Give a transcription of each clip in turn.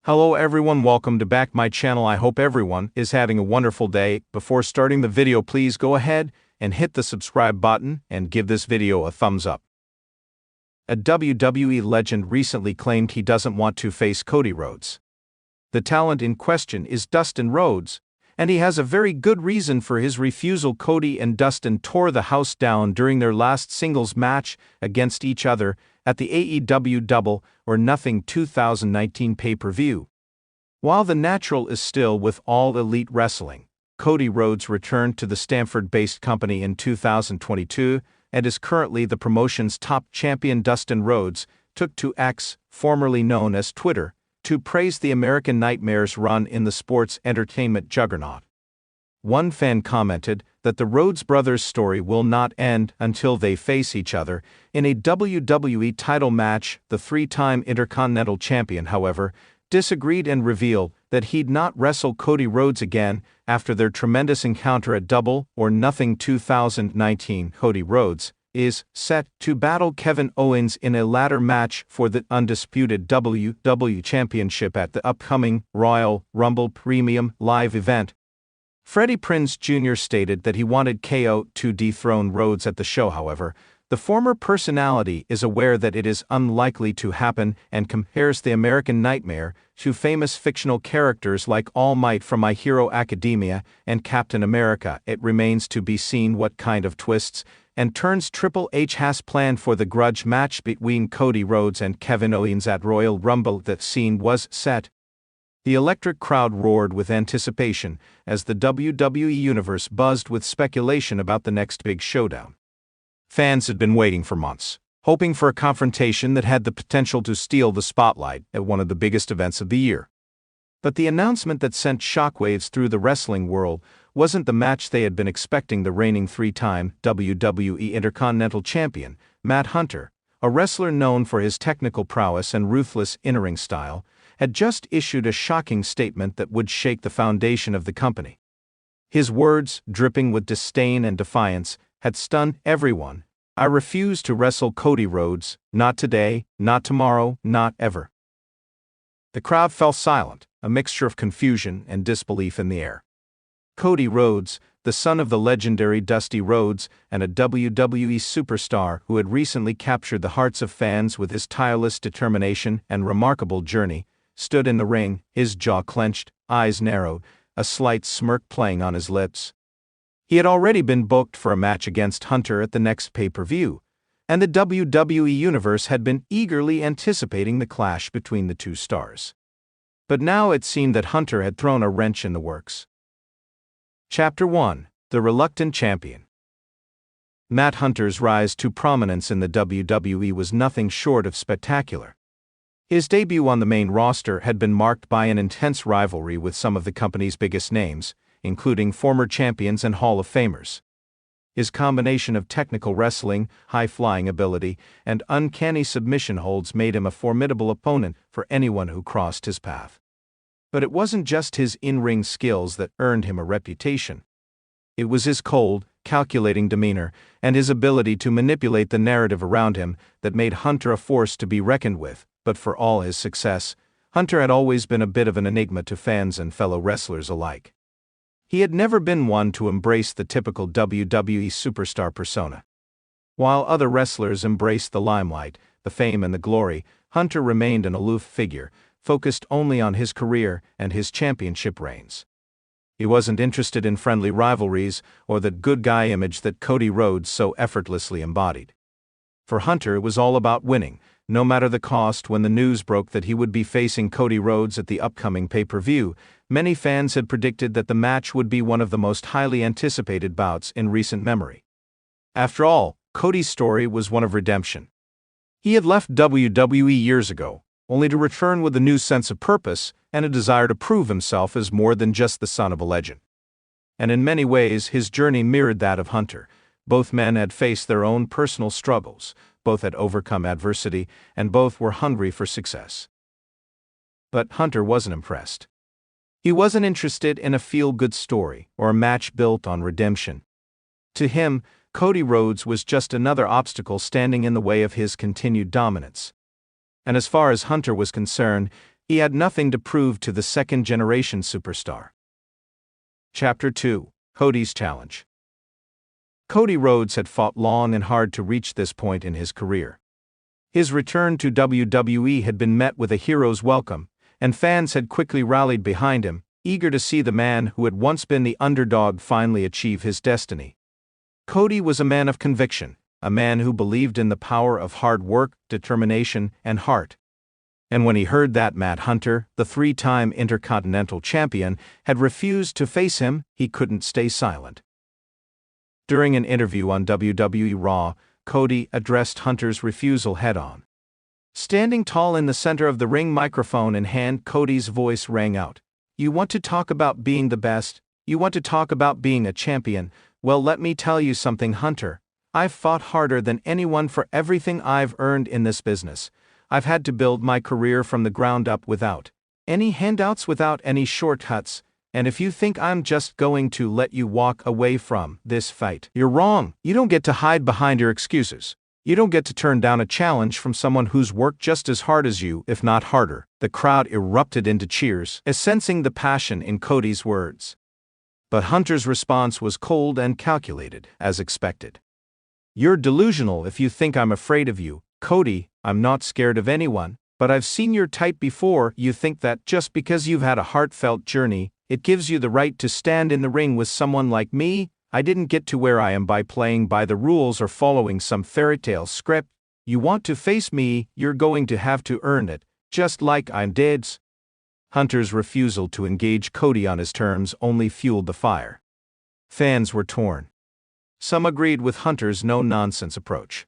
Hello everyone, welcome to back my channel. I hope everyone is having a wonderful day. Before starting the video, please go ahead and hit the subscribe button and give this video a thumbs up. A WWE legend recently claimed he doesn't want to face Cody Rhodes. The talent in question is Dustin Rhodes, and he has a very good reason for his refusal. Cody and Dustin tore the house down during their last singles match against each other at the AEW Double or Nothing 2019 pay-per-view. While the natural is still with All Elite Wrestling, Cody Rhodes returned to the Stamford-based company in 2022 and is currently the promotion's top champion. Dustin Rhodes took to X, formerly known as Twitter, to praise the American Nightmare's run in the sports entertainment juggernaut. One fan commented that the Rhodes brothers' story will not end until they face each other in a WWE title match. The three-time Intercontinental Champion, however, disagreed and revealed that he'd not wrestle Cody Rhodes again after their tremendous encounter at Double or Nothing 2019. Cody Rhodes is set to battle Kevin Owens in a ladder match for the undisputed WWE Championship at the upcoming Royal Rumble Premium Live event. Freddie Prinze Jr. stated that he wanted KO to dethrone Rhodes at the show. However, the former personality is aware that it is unlikely to happen and compares the American Nightmare to famous fictional characters like All Might from My Hero Academia and Captain America. It remains to be seen what kind of twists and turns Triple H has planned for the grudge match between Cody Rhodes and Kevin Owens at Royal Rumble. That scene was set. The electric crowd roared with anticipation as the WWE Universe buzzed with speculation about the next big showdown. Fans had been waiting for months, hoping for a confrontation that had the potential to steal the spotlight at one of the biggest events of the year. But the announcement that sent shockwaves through the wrestling world wasn't the match they had been expecting. The reigning three-time WWE Intercontinental Champion, Matt Hunter, a wrestler known for his technical prowess and ruthless in-ring style, had just issued a shocking statement that would shake the foundation of the company. His words, dripping with disdain and defiance, had stunned everyone. "I refuse to wrestle Cody Rhodes, not today, not tomorrow, not ever." The crowd fell silent, a mixture of confusion and disbelief in the air. Cody Rhodes, the son of the legendary Dusty Rhodes and a WWE superstar who had recently captured the hearts of fans with his tireless determination and remarkable journey, stood in the ring, his jaw clenched, eyes narrowed, a slight smirk playing on his lips. He had already been booked for a match against Hunter at the next pay-per-view, and the WWE Universe had been eagerly anticipating the clash between the two stars. But now it seemed that Hunter had thrown a wrench in the works. Chapter 1: The Reluctant Champion. Matt Hunter's rise to prominence in the WWE was nothing short of spectacular. His debut on the main roster had been marked by an intense rivalry with some of the company's biggest names, including former champions and Hall of Famers. His combination of technical wrestling, high-flying ability, and uncanny submission holds made him a formidable opponent for anyone who crossed his path. But it wasn't just his in-ring skills that earned him a reputation. It was his cold, calculating demeanor and his ability to manipulate the narrative around him that made Hunter a force to be reckoned with. But for all his success, Hunter had always been a bit of an enigma to fans and fellow wrestlers alike. He had never been one to embrace the typical WWE superstar persona. While other wrestlers embraced the limelight, the fame and the glory, Hunter remained an aloof figure, focused only on his career and his championship reigns. He wasn't interested in friendly rivalries or that good guy image that Cody Rhodes so effortlessly embodied. For Hunter, it was all about winning, no matter the cost. When the news broke that he would be facing Cody Rhodes at the upcoming pay-per-view, many fans had predicted that the match would be one of the most highly anticipated bouts in recent memory. After all, Cody's story was one of redemption. He had left WWE years ago, only to return with a new sense of purpose and a desire to prove himself as more than just the son of a legend. And in many ways, his journey mirrored that of Hunter. Both men had faced their own personal struggles, both had overcome adversity, and both were hungry for success. But Hunter wasn't impressed. He wasn't interested in a feel-good story or a match built on redemption. To him, Cody Rhodes was just another obstacle standing in the way of his continued dominance. And as far as Hunter was concerned, He had nothing to prove to the second-generation superstar. Chapter 2: Cody's Challenge. Cody Rhodes had fought long and hard to reach this point in his career. His return to WWE had been met with a hero's welcome, and fans had quickly rallied behind him, eager to see the man who had once been the underdog finally achieve his destiny. Cody was a man of conviction, a man who believed in the power of hard work, determination, and heart. And when he heard that Matt Hunter, the three-time Intercontinental Champion, had refused to face him, he couldn't stay silent. During an interview on WWE Raw, Cody addressed Hunter's refusal head-on. Standing tall in the center of the ring, microphone in hand, Cody's voice rang out. "You want to talk about being the best? You want to talk about being a champion? Well, let me tell you something, Hunter. I've fought harder than anyone for everything I've earned in this business. I've had to build my career from the ground up without any handouts, without any shortcuts. And if you think I'm just going to let you walk away from this fight, you're wrong. You don't get to hide behind your excuses. You don't get to turn down a challenge from someone who's worked just as hard as you, if not harder." The crowd erupted into cheers, sensing the passion in Cody's words. But Hunter's response was cold and calculated, as expected. "You're delusional if you think I'm afraid of you, Cody. I'm not scared of anyone, but I've seen your type before. You think that just because you've had a heartfelt journey, it gives you the right to stand in the ring with someone like me. I didn't get to where I am by playing by the rules or following some fairytale script. You want to face me, you're going to have to earn it, just like I did." Hunter's refusal to engage Cody on his terms only fueled the fire. Fans were torn. Some agreed with Hunter's no-nonsense approach.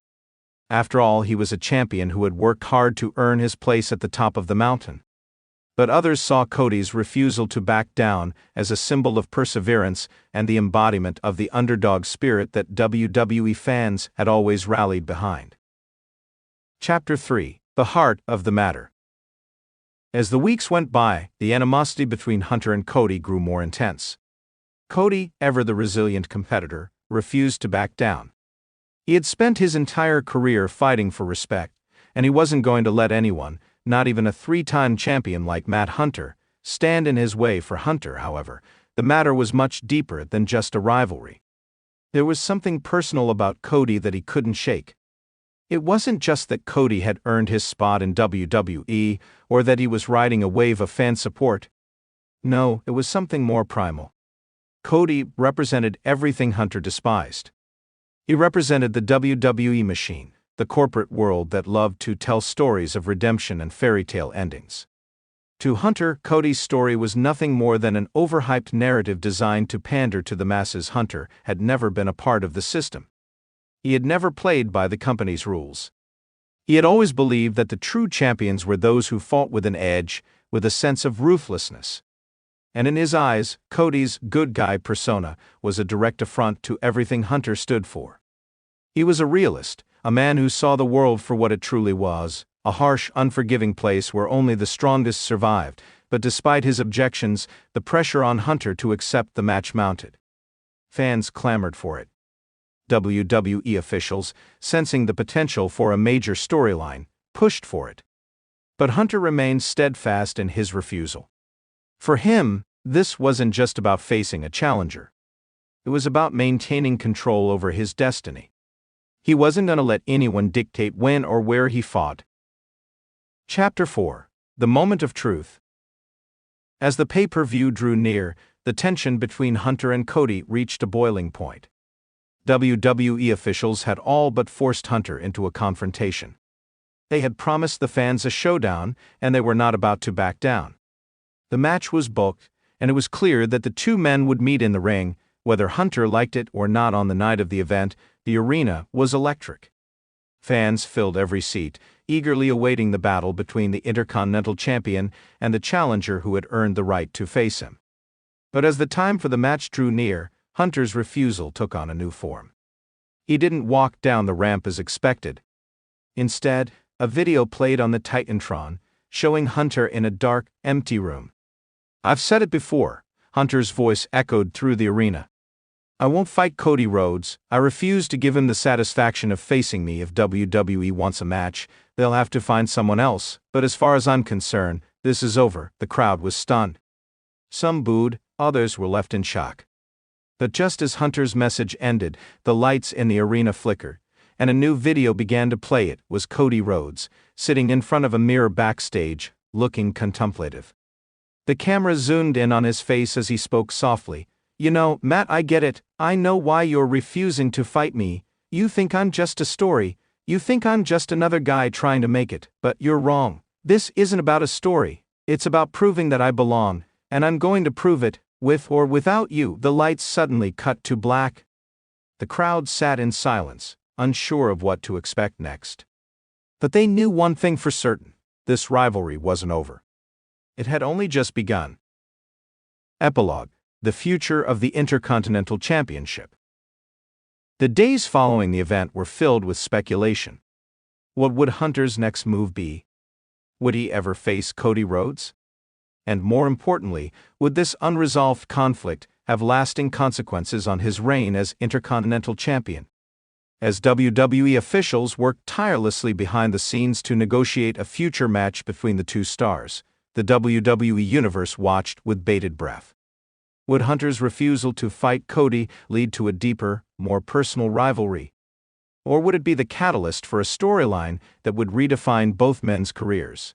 After all, he was a champion who had worked hard to earn his place at the top of the mountain. But others saw Cody's refusal to back down as a symbol of perseverance and the embodiment of the underdog spirit that WWE fans had always rallied behind. Chapter 3: The Heart of the Matter. As the weeks went by, the animosity between Hunter and Cody grew more intense. Cody, ever the resilient competitor, refused to back down. He had spent his entire career fighting for respect, and he wasn't going to let anyone, not even a three-time champion like Matt Hunter, stand in his way. For Hunter, however, the matter was much deeper than just a rivalry. There was something personal about Cody that he couldn't shake. It wasn't just that Cody had earned his spot in WWE, or that he was riding a wave of fan support. No, it was something more primal. Cody represented everything Hunter despised. He represented the WWE machine, the corporate world that loved to tell stories of redemption and fairy tale endings. To Hunter, Cody's story was nothing more than an overhyped narrative designed to pander to the masses. Hunter had never been a part of the system. He had never played by the company's rules. He had always believed that the true champions were those who fought with an edge, with a sense of ruthlessness. And in his eyes, Cody's good guy persona was a direct affront to everything Hunter stood for. He was a realist, a man who saw the world for what it truly was, a harsh, unforgiving place where only the strongest survived. But despite his objections, the pressure on Hunter to accept the match mounted. Fans clamored for it. WWE officials, sensing the potential for a major storyline, pushed for it. But Hunter remained steadfast in his refusal. For him, this wasn't just about facing a challenger. It was about maintaining control over his destiny. He wasn't going to let anyone dictate when or where he fought. Chapter 4: The Moment of Truth. As the pay-per-view drew near, the tension between Hunter and Cody reached a boiling point. WWE officials had all but forced Hunter into a confrontation. They had promised the fans a showdown, and they were not about to back down. The match was booked, and it was clear that the two men would meet in the ring. Whether Hunter liked it or not, on the night of the event, the arena was electric. Fans filled every seat, eagerly awaiting the battle between the Intercontinental Champion and the challenger who had earned the right to face him. But as the time for the match drew near, Hunter's refusal took on a new form. He didn't walk down the ramp as expected. Instead, a video played on the Titantron, showing Hunter in a dark, empty room. "I've said it before," Hunter's voice echoed through the arena. "I won't fight Cody Rhodes. I refuse to give him the satisfaction of facing me. If WWE wants a match, they'll have to find someone else, but as far as I'm concerned, This is over. The crowd was stunned. Some booed, others were left in shock. But just as Hunter's message ended, the lights in the arena flickered, and a new video began to play. It was Cody Rhodes, sitting in front of a mirror backstage, looking contemplative. The camera zoomed in on his face as he spoke softly. "You know, Matt, I get it. I know why you're refusing to fight me. You think I'm just a story. You think I'm just another guy trying to make it, but you're wrong. This isn't about a story. It's about proving that I belong, and I'm going to prove it, with or without you." The lights suddenly cut to black. The crowd sat in silence, unsure of what to expect next. But they knew one thing for certain: this rivalry wasn't over. It had only just begun. Epilogue: The future of the Intercontinental Championship. The days following the event were filled with speculation. What would Hunter's next move be? Would he ever face Cody Rhodes? And more importantly, would this unresolved conflict have lasting consequences on his reign as Intercontinental Champion? As WWE officials worked tirelessly behind the scenes to negotiate a future match between the two stars, the WWE Universe watched with bated breath. Would Hunter's refusal to fight Cody lead to a deeper, more personal rivalry? Or would it be the catalyst for a storyline that would redefine both men's careers?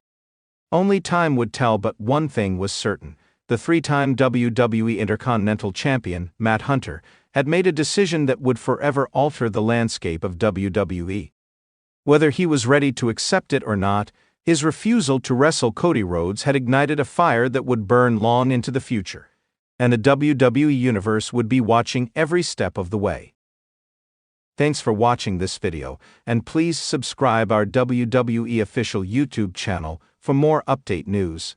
Only time would tell, but one thing was certain: the three-time WWE Intercontinental Champion, Matt Hunter, had made a decision that would forever alter the landscape of WWE. Whether he was ready to accept it or not, his refusal to wrestle Cody Rhodes had ignited a fire that would burn long into the future, and the WWE Universe would be watching every step of the way. Thanks for watching this video, and please subscribe our WWE official YouTube channel for more update news.